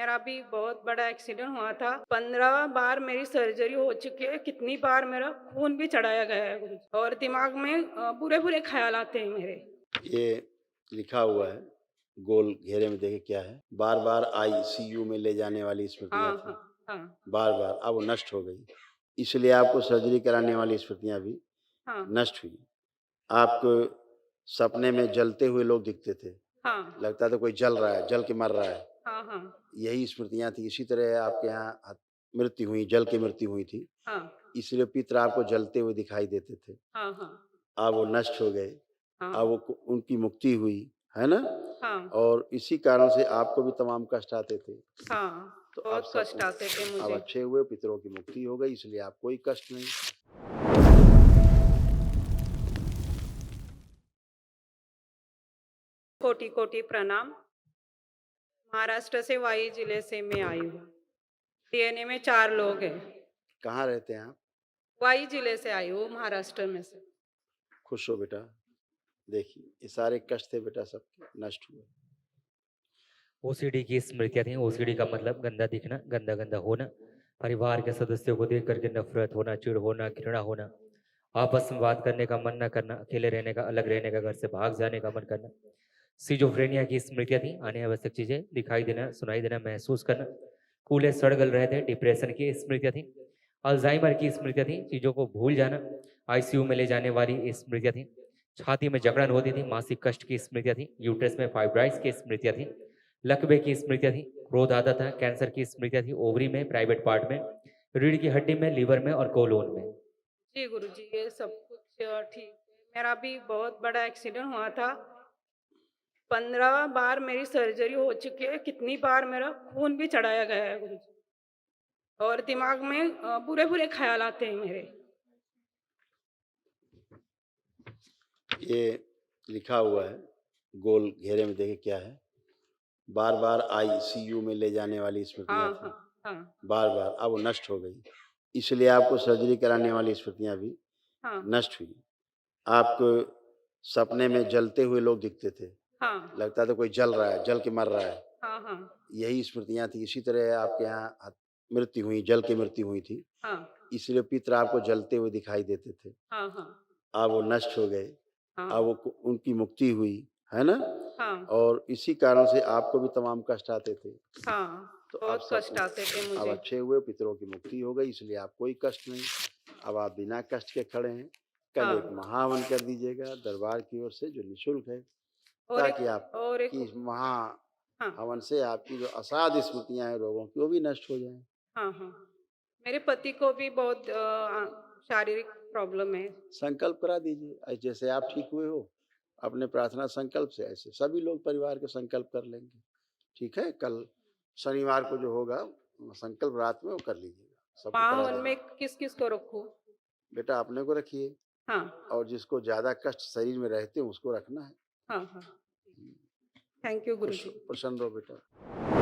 मेरा भी बहुत बड़ा एक्सीडेंट हुआ था। 15 बार मेरी सर्जरी हो चुकी है। कितनी बार मेरा खून भी चढ़ाया गया है गुरुजी, और दिमाग में बुरे-बुरे ख़्याल आते हैं मेरे। ये लिखा हुआ है, गोल घेरे में देखिए क्या है? बार-बार आईसीयू में ले जाने वाली स्मृतियाँ हाँ, थी, हाँ, हाँ, बार-बार, अब वो नष्ट हो गई। इसलिए आपको सर्जरी कराने वाली स्मृतियाँ भी हाँ, नष्ट हुई। आपको सपने में जलते हुए लोग दिखते थे, हाँ, लगता था कोई जल रहा है, जल के मर रहा है, हाँ, हाँ, यही स्मृतियाँ थी। इसी तरह आपके यहाँ मृत्यु हुई, जल की मृत्यु हुई थी, हाँ, इसलिए पितृ आपको जलते हुए दिखाई देते थे। हाँ, हाँ, अब वो नष्ट हो गए, अब हाँ, वो उनकी मुक्ति हुई, है ना? हाँ, और इसी कारण से आपको भी तमाम कष्ट आते थे। हाँ, तो अब बहुत सब कष्ट आते थे अब मुझे। अच्छे हुए, पितरों की मुक्ति हो गई, इसलिए आप कोई कष्ट नहीं। कोटि-कोटि प्रणाम। महाराष्ट्र से वाई जिले से मैं आई हूँ। डीएनए में 4 लोग हैं। कहाँ रहते हैं आप? वाई जिले से आई हूँ, महाराष्ट्र में से। खुश हो बेटा। देखिए, ये सारे कष्ट थे बेटा सबके नष्ट हुए। ओसीडी की स्मृतियाँ थीं। ओसीडी का मतलब गंदा दिखना, गंदा-गंदा होना, परिवार के सदस्यों को देख कर के नफ़रत होना, चिढ़ होना, घृणा होना, आपस में बात करने का मन ना करना, अकेले रहने का, अलग रहने का, घर से भाग जाने का मन करना। सिज़ोफ्रेनिया की स्मृतियाँ थीं। अनावश्यक चीज़ें दिखाई देना, सुनाई देना, महसूस करना। कूल्हे सड़-गल रहे थे। डिप्रेशन की स्मृतियाँ थीं। अल्ज़ाइमर की स्मृतियाँ थीं। चीज़ों को भूल जाना, आईसीयू में ले जाने वाली स्मृतियाँ थीं। छाती में जकड़न होती थी, मासिक कष्ट की स्मृतियाँ थीं। यूट्रस में फाइब्रॉइड्स की स्मृतियाँ थीं। लकवे की स्मृतियाँ थीं। क्रोध आता था। कैंसर की स्मृतियाँ थीं। ओवरी में, प्राइवेट पार्ट में, रीढ़ की हड्डी में, लिवर में और कोलोन में। जी गुरुजी, ये सब कुछ ठीक है। मेरा भी बहुत बड़ा एक्सीडेंट हुआ था। 15 बार मेरी सर्जरी हो चुकी है। कितनी बार मेरा खून भी चढ़ाया गया है गुरुजी, और दिमाग में बुरे-बुरे ख़्याल आते हैं मेरे। ये लिखा हुआ है, गोल घेरे में देखिए क्या है? बार-बार आईसीयू में ले जाने वाली स्मृतियाँ हाँ, थी, हाँ, हाँ, बार-बार, अब वो नष्ट हो गई। इसलिए आपको सर्जरी कराने वाली स्मृतियाँ भी हाँ, नष्ट हुई। आपको सपने में जलते हुए लोग दिखते थे, हाँ, लगता था कोई जल रहा है, जल के मर रहा है, हाँ, हाँ, यही स्मृतियाँ थी। इसी तरह आपके यहाँ मृत्यु हुई, जल की मृत्यु हुई थी, हाँ, इसलिए पितृ आपको जलते हुए दिखाई देते थे। हाँ, हाँ, अब वो नष्ट हो गए, हाँ, अब वो उनकी मुक्ति हुई, है ना? हाँ, और इसी कारण से आपको भी तमाम कष्ट आते थे। हाँ, तो अब बहुत कष्ट आते थे अब मुझे। अच्छे हुए, पितरों की मुक्ति हो गई, इसलिए आप कोई कष्ट नहीं। अब आप बिना कष्ट के खड़े हैं। कल हाँ, एक महाहवन कर दीजिएगा दरबार की ओर से, जो निःशुल्क है, और एक ताकि और एक आपकी इस हाँ, महाहवन से आपकी जो असाध्य स्मृतियाँ हैं रोगों की, वो भी नष्ट हो जाएँ। हाँ, हाँ। मेरे पति को भी बहुत शारीरिक प्रॉब्लम है। संकल्प करा दीजिए, जैसे आप ठीक हुए हो, अपने प्रार्थना संकल्प से ऐसे सभी लोग परिवार के संकल्प कर लेंगे। ठीक है? कल शनिवार को जो होगा, संकल्प रात में वो कर लीजिएगा, सबको करा माँ-हवन में देंगे। किस-किस को रखूँ? बेटा अपने को रखिए, हाँ, और जिसको ज़्यादा कष्ट शरीर में रहते हैं उसको रखना है। हाँ, हाँ। थैंक यू खुश गुरुजी। प्रसन्न रहो बेटा।